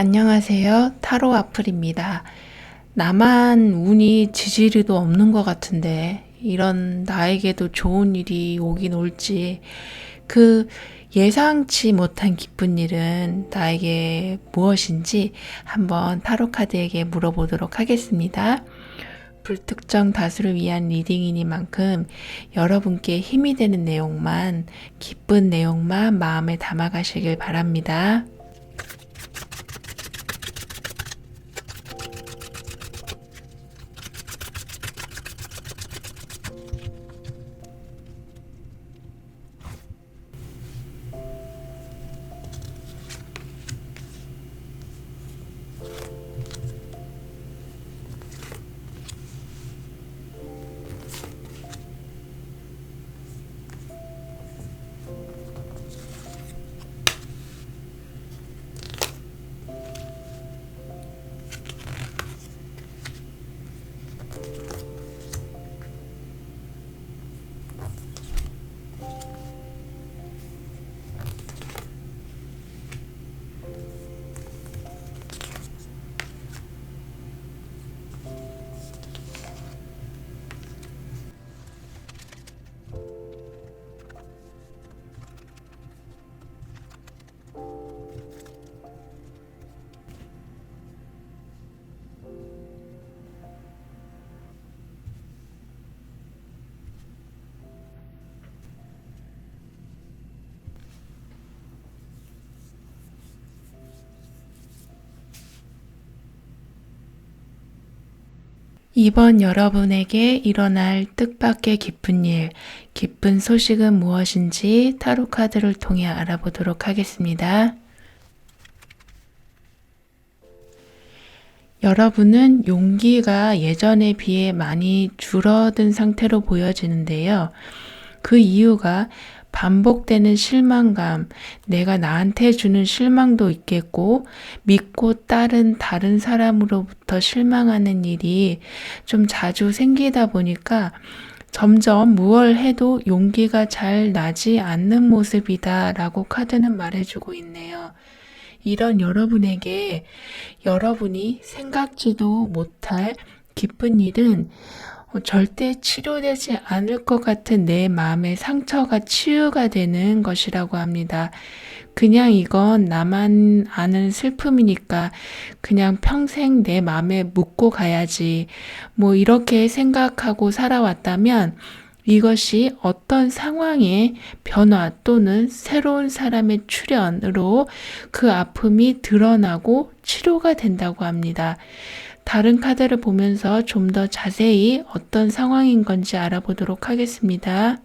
안녕하세요. 타로 아플입니다. 나만 운이 지지리도 없는 것 같은데 이런 나에게도 좋은 일이 오긴 올지 그 예상치 못한 기쁜 일은 나에게 무엇인지 한번 타로 카드에게 물어보도록 하겠습니다. 불특정 다수를 위한 리딩이니만큼 여러분께 힘이 되는 내용만, 기쁜 내용만 마음에 담아가시길 바랍니다. 이번 여러분에게 일어날 뜻밖의 기쁜 일, 기쁜 소식은 무엇인지 타로 카드를 통해 알아보도록 하겠습니다. 여러분은 용기가 예전에 비해 많이 줄어든 상태로 보여지는데요. 그 이유가 반복되는 실망감, 내가 나한테 주는 실망도 있겠고, 믿고 따른 다른 사람으로부터 실망하는 일이 좀 자주 생기다 보니까 점점 무얼 해도 용기가 잘 나지 않는 모습이다 라고 카드는 말해주고 있네요. 이런 여러분에게 여러분이 생각지도 못할 기쁜 일은 절대 치료되지 않을 것 같은 내 마음의 상처가 치유가 되는 것이라고 합니다. 그냥 이건 나만 아는 슬픔이니까 그냥 평생 내 마음에 묻고 가야지. 뭐 이렇게 생각하고 살아왔다면 이것이 어떤 상황의 변화 또는 새로운 사람의 출현으로 그 아픔이 드러나고 치료가 된다고 합니다. 다른 카드를 보면서 좀 더 자세히 어떤 상황인 건지 알아보도록 하겠습니다.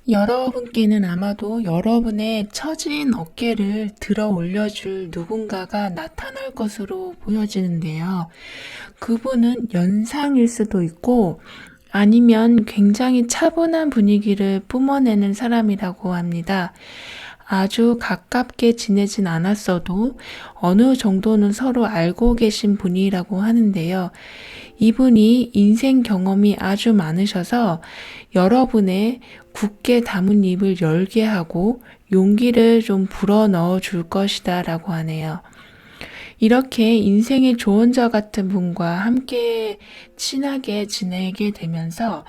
여러분께는 아마도 여러분의 처진 어깨를 들어 올려줄 누군가가 나타날 것으로 보여지는데요. 그분은 연상일 수도 있고 아니면 굉장히 차분한 분위기를 뿜어내는 사람이라고 합니다. 아주 가깝게 지내진 않았어도 어느 정도는 서로 알고 계신 분이라고 하는데요. 이분이 인생 경험이 아주 많으셔서 여러분의 굳게 담은 입을 열게 하고 용기를 좀 불어넣어 줄 것이다 라고 하네요. 이렇게 인생의 조언자 같은 분과 함께 친하게 지내게 되면서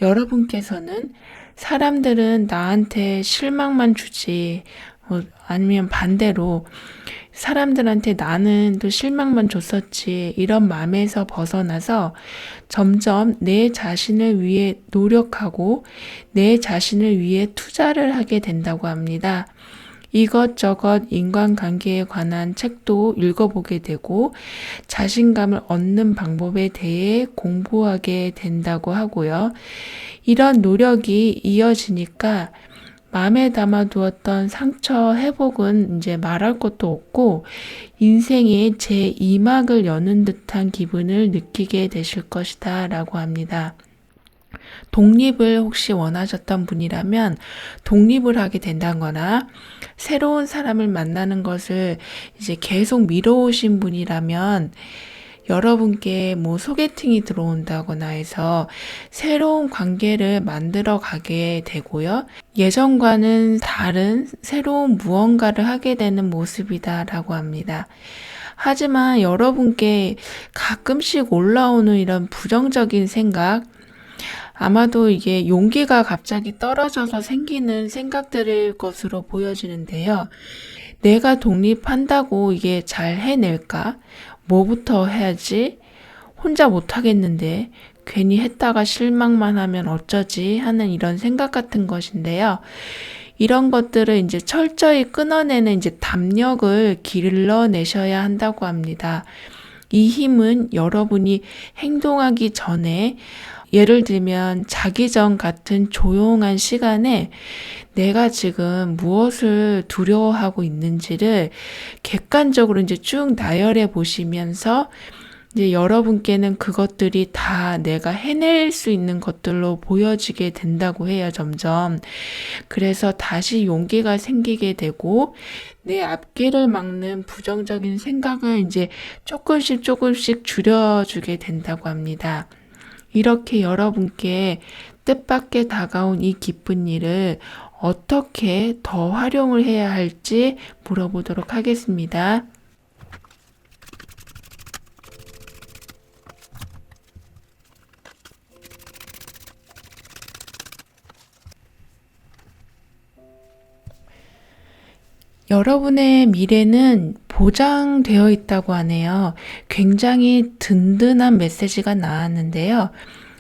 여러분께서는 사람들은 나한테 실망만 주지, 아니면 반대로 사람들한테 나는 또 실망만 줬었지, 이런 마음에서 벗어나서 점점 내 자신을 위해 노력하고 내 자신을 위해 투자를 하게 된다고 합니다. 이것저것 인간관계에 관한 책도 읽어보게 되고 자신감을 얻는 방법에 대해 공부하게 된다고 하고요. 이런 노력이 이어지니까 마음에 담아두었던 상처 회복은 이제 말할 것도 없고 인생의 제2막을 여는 듯한 기분을 느끼게 되실 것이다 라고 합니다. 독립을 혹시 원하셨던 분이라면 독립을 하게 된다거나 새로운 사람을 만나는 것을 이제 계속 미뤄오신 분이라면 여러분께 뭐 소개팅이 들어온다거나 해서 새로운 관계를 만들어 가게 되고요. 예전과는 다른 새로운 무언가를 하게 되는 모습이다라고 합니다. 하지만 여러분께 가끔씩 올라오는 이런 부정적인 생각, 아마도 이게 용기가 갑자기 떨어져서 생기는 생각들일 것으로 보여지는데요. 내가 독립한다고 이게 잘 해낼까? 뭐부터 해야지? 혼자 못하겠는데 괜히 했다가 실망만 하면 어쩌지? 하는 이런 생각 같은 것인데요. 이런 것들을 이제 철저히 끊어내는 이제 담력을 길러내셔야 한다고 합니다. 이 힘은 여러분이 행동하기 전에, 예를 들면 자기 전 같은 조용한 시간에 내가 지금 무엇을 두려워하고 있는지를 객관적으로 이제 쭉 나열해 보시면서 이제 여러분께는 그것들이 다 내가 해낼 수 있는 것들로 보여지게 된다고 해요, 점점. 그래서 다시 용기가 생기게 되고, 내 앞길을 막는 부정적인 생각을 이제 조금씩 줄여주게 된다고 합니다. 이렇게 여러분께 뜻밖의 다가온 이 기쁜 일을 어떻게 더 활용을 해야 할지 물어보도록 하겠습니다. 여러분의 미래는 보장되어 있다고 하네요. 굉장히 든든한 메시지가 나왔는데요.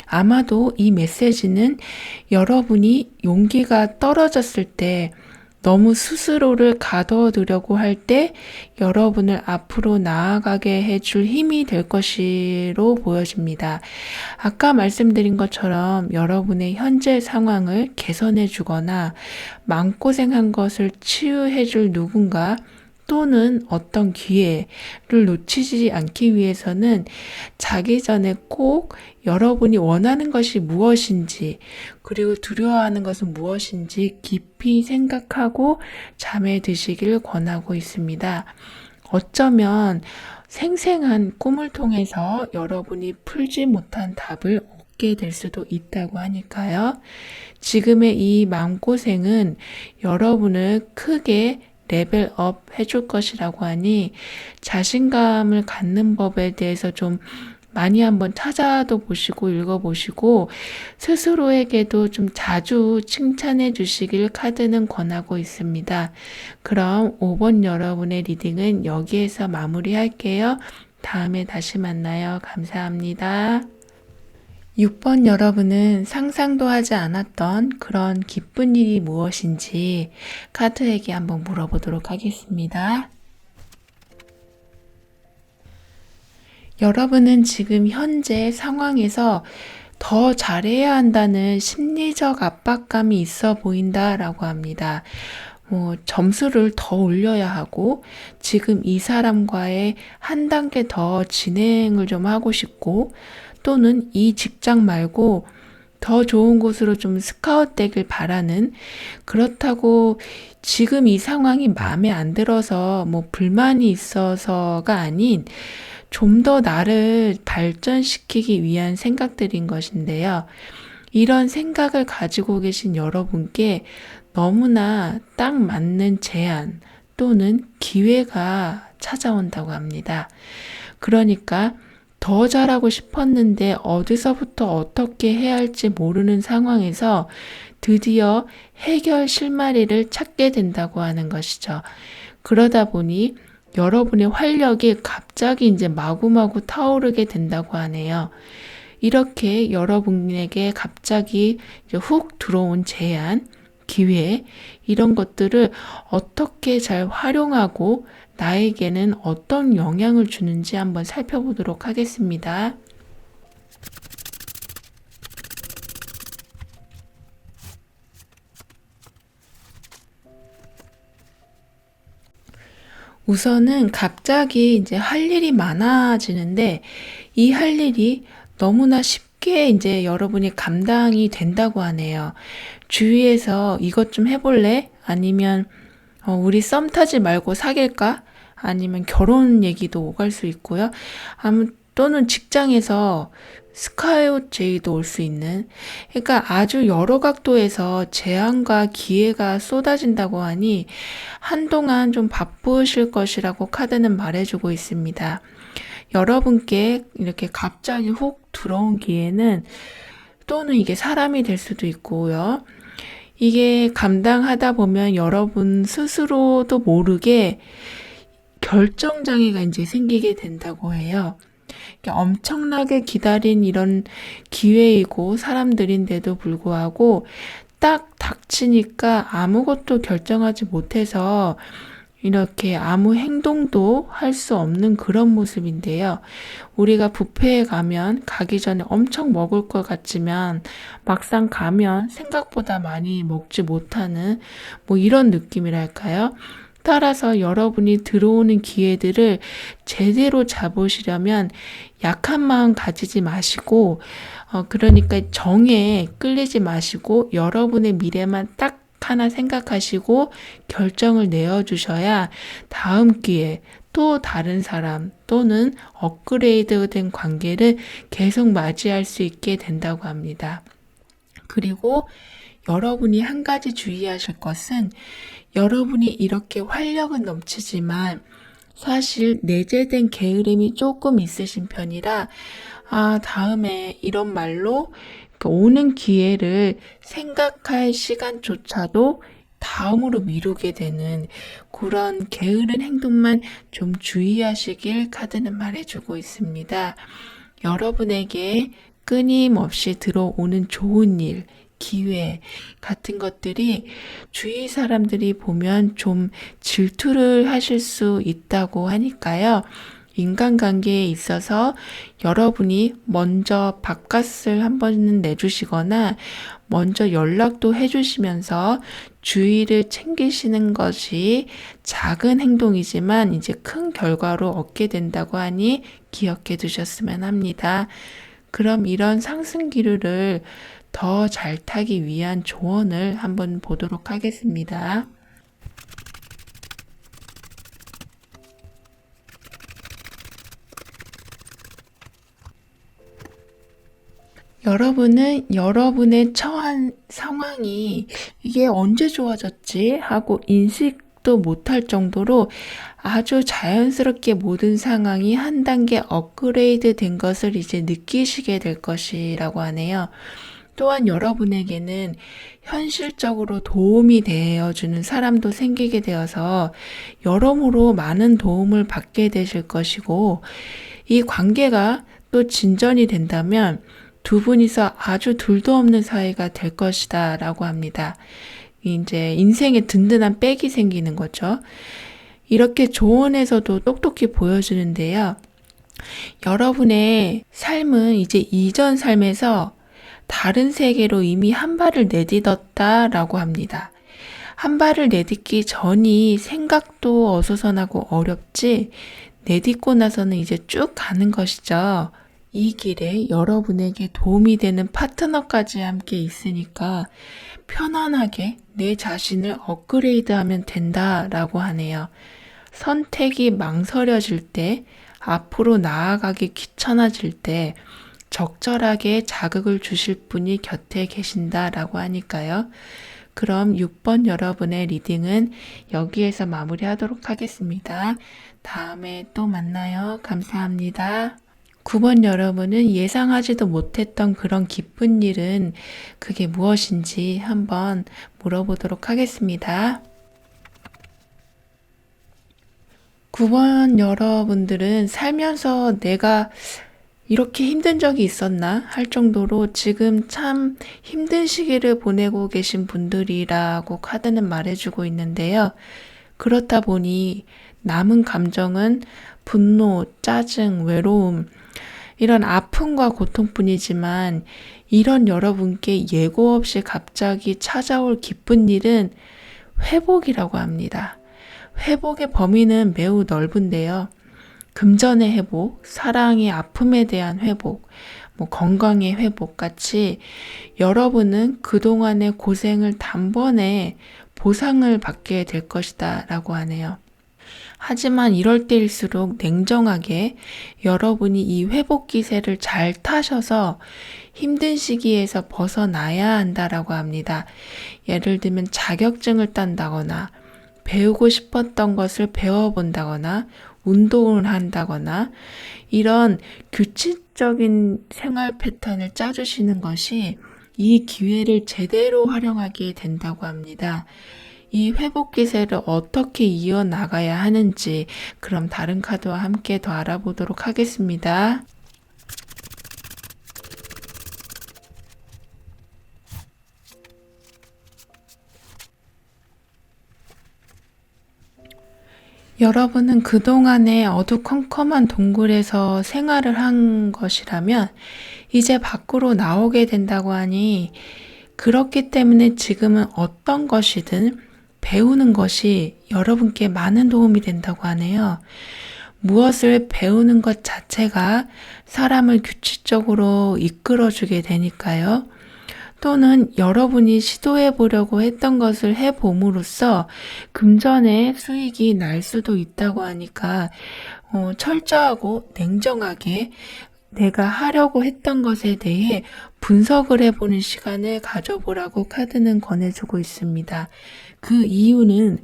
아마도 이 메시지는 여러분이 용기가 떨어졌을 때, 너무 스스로를 가둬두려고 할 때 여러분을 앞으로 나아가게 해줄 힘이 될 것으로 보여집니다. 아까 말씀드린 것처럼 여러분의 현재 상황을 개선해 주거나 마음고생한 것을 치유해 줄 누군가 또는 어떤 기회를 놓치지 않기 위해서는 자기 전에 꼭 여러분이 원하는 것이 무엇인지, 그리고 두려워하는 것은 무엇인지 깊이 생각하고 잠에 드시길 권하고 있습니다. 어쩌면 생생한 꿈을 통해서 여러분이 풀지 못한 답을 얻게 될 수도 있다고 하니까요. 지금의 이 마음고생은 여러분을 크게 레벨업 해줄 것이라고 하니 자신감을 갖는 법에 대해서 좀 많이 한번 찾아도 보시고 읽어보시고 스스로에게도 좀 자주 칭찬해 주시길 카드는 권하고 있습니다. 그럼 5번 여러분의 리딩은 여기에서 마무리할게요. 다음에 다시 만나요. 감사합니다. 6번 여러분은 상상도 하지 않았던 그런 기쁜 일이 무엇인지 카드에게 한번 물어보도록 하겠습니다. 여러분은 지금 현재 상황에서 더 잘해야 한다는 심리적 압박감이 있어 보인다라고 합니다. 점수를 더 올려야 하고, 지금 이 사람과의 한 단계 더 진행을 좀 하고 싶고, 또는 이 직장 말고 더 좋은 곳으로 좀 스카웃 되길 바라는, 그렇다고 지금 이 상황이 마음에 안 들어서 불만이 있어서가 아닌 좀 더 나를 발전시키기 위한 생각들인 것인데요. 이런 생각을 가지고 계신 여러분께 너무나 딱 맞는 제안 또는 기회가 찾아온다고 합니다. 그러니까 더 잘하고 싶었는데 어디서부터 어떻게 해야 할지 모르는 상황에서 드디어 해결 실마리를 찾게 된다고 하는 것이죠. 그러다 보니 여러분의 활력이 갑자기 이제 마구마구 타오르게 된다고 하네요. 이렇게 여러분에게 갑자기 이제 훅 들어온 제안, 기회, 이런 것들을 어떻게 잘 활용하고 나에게는 어떤 영향을 주는지 한번 살펴보도록 하겠습니다. 우선은 갑자기 이제 할 일이 많아지는데 이 할 일이 너무나 쉽게 이제 여러분이 감당이 된다고 하네요. 주위에서 이것 좀 해볼래? 아니면 우리 썸 타지 말고 사귈까? 아니면 결혼 얘기도 오갈 수 있고요. 또는 직장에서 스카웃 제의도 올 수 있는, 그러니까 아주 여러 각도에서 제안과 기회가 쏟아진다고 하니 한동안 좀 바쁘실 것이라고 카드는 말해주고 있습니다. 여러분께 이렇게 갑자기 훅 들어온 기회는, 또는 이게 사람이 될 수도 있고요. 이게 감당하다 보면 여러분 스스로도 모르게 결정장애가 이제 생기게 된다고 해요. 엄청나게 기다린 이런 기회이고 사람들인데도 불구하고 딱 닥치니까 아무것도 결정하지 못해서 이렇게 아무 행동도 할 수 없는 그런 모습인데요. 우리가 뷔페에 가기 전에 엄청 먹을 것 같지만 막상 가면 생각보다 많이 먹지 못하는 뭐 이런 느낌이랄까요? 따라서 여러분이 들어오는 기회들을 제대로 잡으시려면 약한 마음 가지지 마시고, 그러니까 정에 끌리지 마시고 여러분의 미래만 딱 하나 생각하시고 결정을 내어주셔야 다음 기회 또 다른 사람 또는 업그레이드된 관계를 계속 맞이할 수 있게 된다고 합니다. 그리고 여러분이 한 가지 주의하실 것은, 여러분이 이렇게 활력은 넘치지만 사실 내재된 게으름이 조금 있으신 편이라, 다음에 이런 말로 오는 기회를 생각할 시간조차도 다음으로 미루게 되는 그런 게으른 행동만 좀 주의하시길 카드는 말해주고 있습니다. 여러분에게 끊임없이 들어오는 좋은 일, 기회 같은 것들이 주위 사람들이 보면 좀 질투를 하실 수 있다고 하니까요. 인간관계에 있어서 여러분이 먼저 밥값을 한 번은 내주시거나 먼저 연락도 해주시면서 주의를 챙기시는 것이 작은 행동이지만 이제 큰 결과로 얻게 된다고 하니 기억해 두셨으면 합니다. 그럼 이런 상승 기류를 더 잘 타기 위한 조언을 한번 보도록 하겠습니다. 여러분은 여러분의 처한 상황이 이게 언제 좋아졌지 하고 인식도 못할 정도로 아주 자연스럽게 모든 상황이 한 단계 업그레이드 된 것을 이제 느끼시게 될 것이라고 하네요. 또한 여러분에게는 현실적으로 도움이 되어주는 사람도 생기게 되어서 여러모로 많은 도움을 받게 되실 것이고, 이 관계가 또 진전이 된다면 두 분이서 아주 둘도 없는 사이가 될 것이다 라고 합니다. 이제 인생에 든든한 백이 생기는 거죠. 이렇게 조언에서도 똑똑히 보여주는데요. 여러분의 삶은 이제 이전 삶에서 다른 세계로 이미 한 발을 내딛었다라고 합니다. 한 발을 내딛기 전이 생각도 어수선하고 어렵지, 내딛고 나서는 이제 쭉 가는 것이죠. 이 길에 여러분에게 도움이 되는 파트너까지 함께 있으니까 편안하게 내 자신을 업그레이드하면 된다라고 하네요. 선택이 망설여질 때, 앞으로 나아가기 귀찮아질 때 적절하게 자극을 주실 분이 곁에 계신다라고 하니까요. 그럼 6번 여러분의 리딩은 여기에서 마무리하도록 하겠습니다. 다음에 또 만나요. 감사합니다. 9번 여러분은 예상하지도 못했던 그런 기쁜 일은 그게 무엇인지 한번 물어보도록 하겠습니다. 9번 여러분들은 살면서 내가 이렇게 힘든 적이 있었나 할 정도로 지금 참 힘든 시기를 보내고 계신 분들이라고 카드는 말해주고 있는데요. 그렇다 보니 남은 감정은 분노, 짜증, 외로움, 이런 아픔과 고통뿐이지만, 이런 여러분께 예고 없이 갑자기 찾아올 기쁜 일은 회복이라고 합니다. 회복의 범위는 매우 넓은데요. 금전의 회복, 사랑의 아픔에 대한 회복, 건강의 회복 같이 여러분은 그동안의 고생을 단번에 보상을 받게 될 것이다 라고 하네요. 하지만 이럴 때일수록 냉정하게 여러분이 이 회복 기세를 잘 타셔서 힘든 시기에서 벗어나야 한다라고 합니다. 예를 들면 자격증을 딴다거나 배우고 싶었던 것을 배워본다거나 운동을 한다거나 이런 규칙적인 생활 패턴을 짜주시는 것이 이 기회를 제대로 활용하게 된다고 합니다. 이 회복 기세를 어떻게 이어나가야 하는지 그럼 다른 카드와 함께 더 알아보도록 하겠습니다. 여러분은 그동안에 어두컴컴한 동굴에서 생활을 한 것이라면 이제 밖으로 나오게 된다고 하니 그렇기 때문에 지금은 어떤 것이든 배우는 것이 여러분께 많은 도움이 된다고 하네요. 무엇을 배우는 것 자체가 사람을 규칙적으로 이끌어주게 되니까요. 또는 여러분이 시도해 보려고 했던 것을 해봄으로써 금전의 수익이 날 수도 있다고 하니까 철저하고 냉정하게 내가 하려고 했던 것에 대해 분석을 해보는 시간을 가져보라고 카드는 권해주고 있습니다. 그 이유는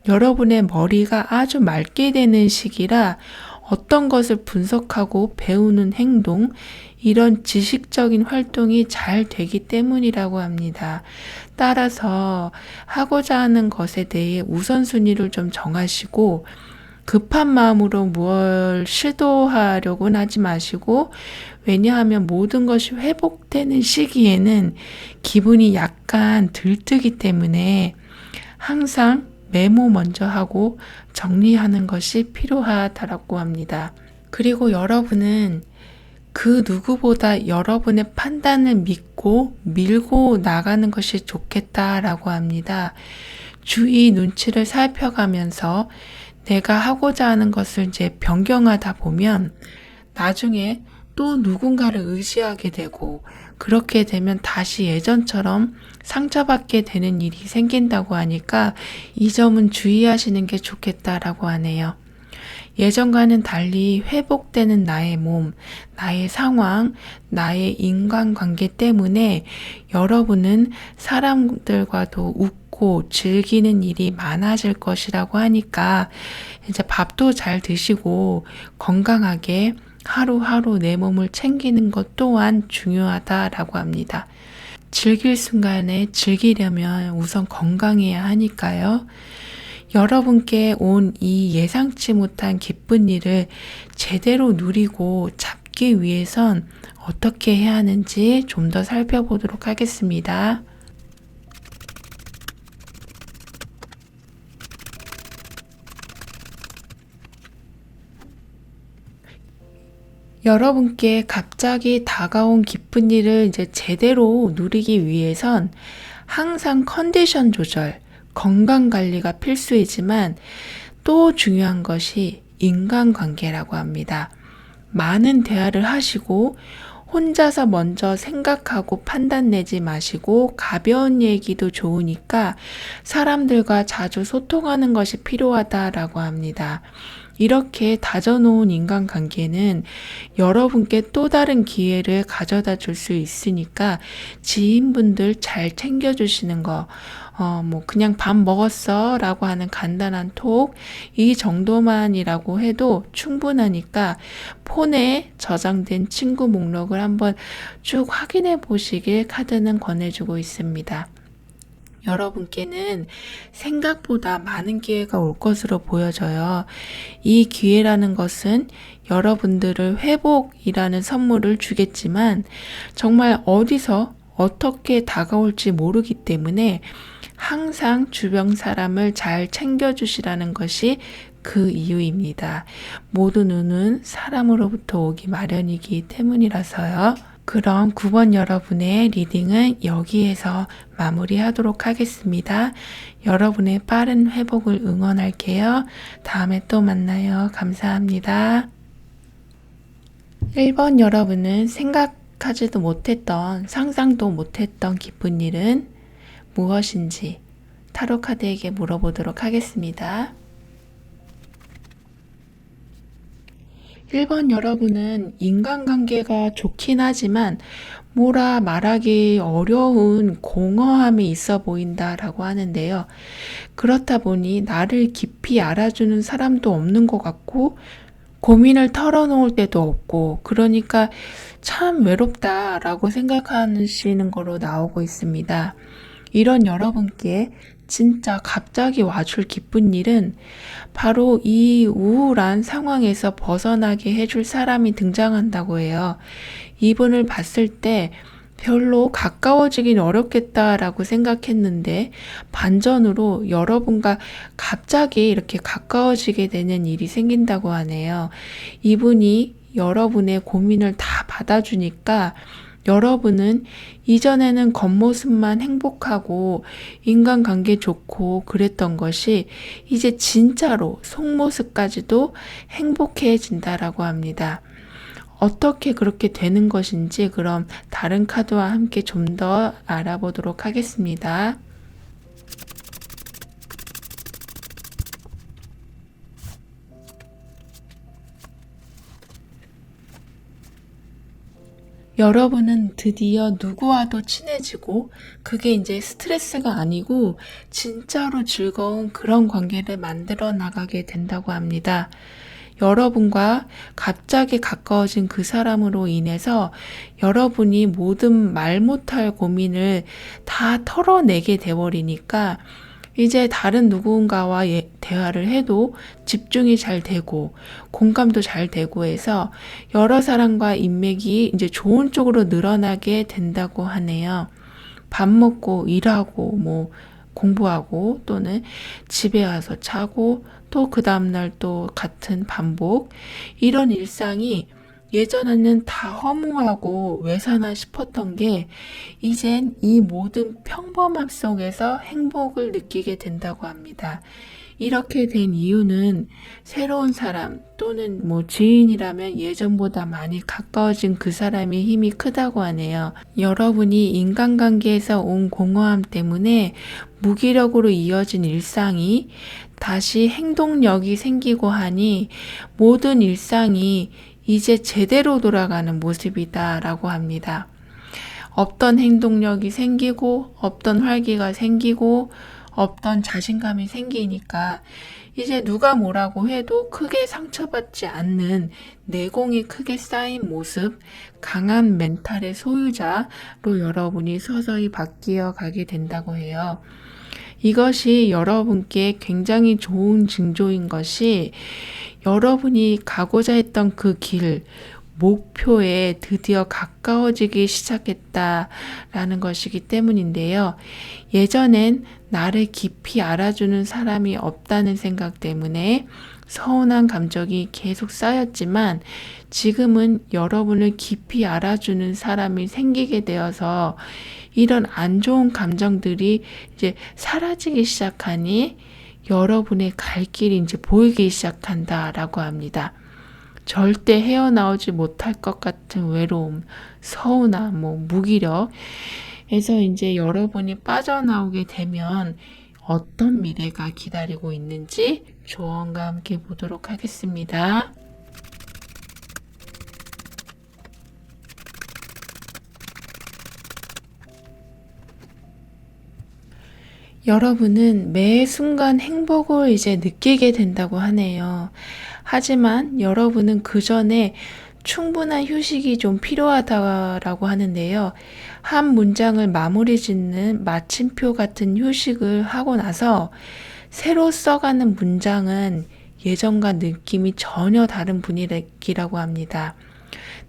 여러분의 머리가 아주 맑게 되는 시기라 어떤 것을 분석하고 배우는 행동, 이런 지식적인 활동이 잘 되기 때문이라고 합니다. 따라서 하고자 하는 것에 대해 우선순위를 좀 정하시고 급한 마음으로 뭘 시도하려고는 하지 마시고, 왜냐하면 모든 것이 회복되는 시기에는 기분이 약간 들뜨기 때문에 항상 메모 먼저 하고 정리하는 것이 필요하다고 합니다. 그리고 여러분은 그 누구보다 여러분의 판단을 믿고 밀고 나가는 것이 좋겠다라고 합니다. 주위 눈치를 살펴가면서 내가 하고자 하는 것을 이제 변경하다 보면 나중에 또 누군가를 의지하게 되고, 그렇게 되면 다시 예전처럼 상처받게 되는 일이 생긴다고 하니까 이 점은 주의하시는 게 좋겠다라고 하네요. 예전과는 달리 회복되는 나의 몸, 나의 상황, 나의 인간관계 때문에 여러분은 사람들과도 웃고 즐기는 일이 많아질 것이라고 하니까 이제 밥도 잘 드시고 건강하게 하루하루 내 몸을 챙기는 것 또한 중요하다라고 합니다. 즐길 순간에 즐기려면 우선 건강해야 하니까요. 여러분께 온 이 예상치 못한 기쁜 일을 제대로 누리고 잡기 위해선 어떻게 해야 하는지 좀 더 살펴보도록 하겠습니다. 여러분께 갑자기 다가온 기쁜 일을 이제 제대로 누리기 위해선 항상 컨디션 조절, 건강 관리가 필수이지만 또 중요한 것이 인간관계라고 합니다. 많은 대화를 하시고 혼자서 먼저 생각하고 판단 내지 마시고 가벼운 얘기도 좋으니까 사람들과 자주 소통하는 것이 필요하다라고 합니다. 이렇게 다져놓은 인간관계는 여러분께 또 다른 기회를 가져다 줄 수 있으니까 지인분들 잘 챙겨주시는 거, 그냥 밥 먹었어 라고 하는 간단한 톡, 이 정도만이라고 해도 충분하니까 폰에 저장된 친구 목록을 한번 쭉 확인해 보시길 카드는 권해주고 있습니다. 여러분께는 생각보다 많은 기회가 올 것으로 보여져요. 이 기회라는 것은 여러분들을 회복이라는 선물을 주겠지만 정말 어디서 어떻게 다가올지 모르기 때문에 항상 주변 사람을 잘 챙겨주시라는 것이 그 이유입니다. 모든 운은 사람으로부터 오기 마련이기 때문이라서요. 그럼 9번 여러분의 리딩은 여기에서 마무리하도록 하겠습니다. 여러분의 빠른 회복을 응원할게요. 다음에 또 만나요. 감사합니다. 1번 여러분은 생각하지도 못했던, 상상도 못했던 기쁜 일은 무엇인지 타로 카드에게 물어보도록 하겠습니다. 1번 여러분은 인간관계가 좋긴 하지만 뭐라 말하기 어려운 공허함이 있어 보인다라고 하는데요. 그렇다 보니 나를 깊이 알아주는 사람도 없는 것 같고 고민을 털어놓을 때도 없고 그러니까 참 외롭다라고 생각하시는 거로 나오고 있습니다. 이런 여러분께 진짜 갑자기 와줄 기쁜 일은 바로 이 우울한 상황에서 벗어나게 해줄 사람이 등장한다고 해요. 이분을 봤을 때 별로 가까워지긴 어렵겠다라고 생각했는데 반전으로 여러분과 갑자기 이렇게 가까워지게 되는 일이 생긴다고 하네요. 이분이 여러분의 고민을 다 받아주니까 여러분은 이전에는 겉모습만 행복하고 인간관계 좋고 그랬던 것이 이제 진짜로 속모습까지도 행복해진다라고 합니다. 어떻게 그렇게 되는 것인지 그럼 다른 카드와 함께 좀 더 알아보도록 하겠습니다. 여러분은 드디어 누구와도 친해지고 그게 이제 스트레스가 아니고 진짜로 즐거운 그런 관계를 만들어 나가게 된다고 합니다. 여러분과 갑자기 가까워진 그 사람으로 인해서 여러분이 모든 말 못할 고민을 다 털어내게 돼버리니까 이제 다른 누군가와 대화를 해도 집중이 잘 되고 공감도 잘 되고 해서 여러 사람과 인맥이 이제 좋은 쪽으로 늘어나게 된다고 하네요. 밥 먹고 일하고 뭐 공부하고 또는 집에 와서 자고 또 그 다음날 또 같은 반복 이런 일상이 예전에는 다 허무하고 왜 사나 싶었던 게 이젠 이 모든 평범함 속에서 행복을 느끼게 된다고 합니다. 이렇게 된 이유는 새로운 사람 또는 뭐 지인이라면 예전보다 많이 가까워진 그 사람의 힘이 크다고 하네요. 여러분이 인간관계에서 온 공허함 때문에 무기력으로 이어진 일상이 다시 행동력이 생기고 하니 모든 일상이 이제 제대로 돌아가는 모습이다라고 합니다. 없던 행동력이 생기고 없던 활기가 생기고 없던 자신감이 생기니까 이제 누가 뭐라고 해도 크게 상처받지 않는 내공이 크게 쌓인 모습, 강한 멘탈의 소유자로 여러분이 서서히 바뀌어 가게 된다고 해요. 이것이 여러분께 굉장히 좋은 징조인 것이 여러분이 가고자 했던 그 길, 목표에 드디어 가까워지기 시작했다라는 것이기 때문인데요. 예전엔 나를 깊이 알아주는 사람이 없다는 생각 때문에 서운한 감정이 계속 쌓였지만 지금은 여러분을 깊이 알아주는 사람이 생기게 되어서 이런 안 좋은 감정들이 이제 사라지기 시작하니 여러분의 갈 길이 이제 보이기 시작한다라고 합니다. 절대 헤어나오지 못할 것 같은 외로움, 서운함, 무기력에서 이제 여러분이 빠져나오게 되면 어떤 미래가 기다리고 있는지 조언과 함께 보도록 하겠습니다. 여러분은 매 순간 행복을 이제 느끼게 된다고 하네요. 하지만 여러분은 그 전에 충분한 휴식이 좀 필요하다고 하는데요. 한 문장을 마무리 짓는 마침표 같은 휴식을 하고 나서 새로 써가는 문장은 예전과 느낌이 전혀 다른 분위기라고 합니다.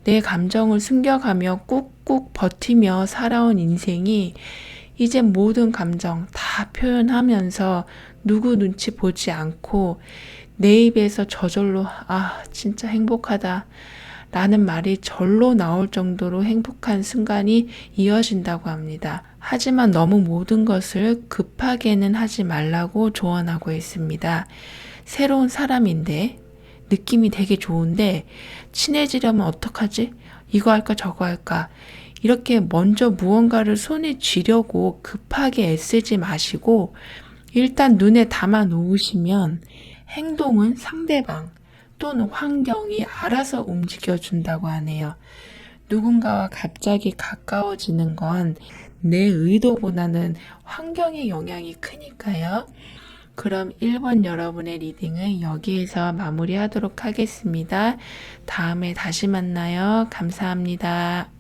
내 감정을 숨겨가며 꾹꾹 버티며 살아온 인생이 이제 모든 감정 다 표현하면서 누구 눈치 보지 않고 내 입에서 저절로 진짜 행복하다 라는 말이 절로 나올 정도로 행복한 순간이 이어진다고 합니다. 하지만 너무 모든 것을 급하게는 하지 말라고 조언하고 있습니다. 새로운 사람인데 느낌이 되게 좋은데 친해지려면 어떡하지? 이거 할까 저거 할까? 이렇게 먼저 무언가를 손에 쥐려고 급하게 애쓰지 마시고 일단 눈에 담아 놓으시면 행동은 상대방 또는 환경이 알아서 움직여준다고 하네요. 누군가와 갑자기 가까워지는 건 내 의도보다는 환경의 영향이 크니까요. 그럼 1번 여러분의 리딩은 여기에서 마무리하도록 하겠습니다. 다음에 다시 만나요. 감사합니다.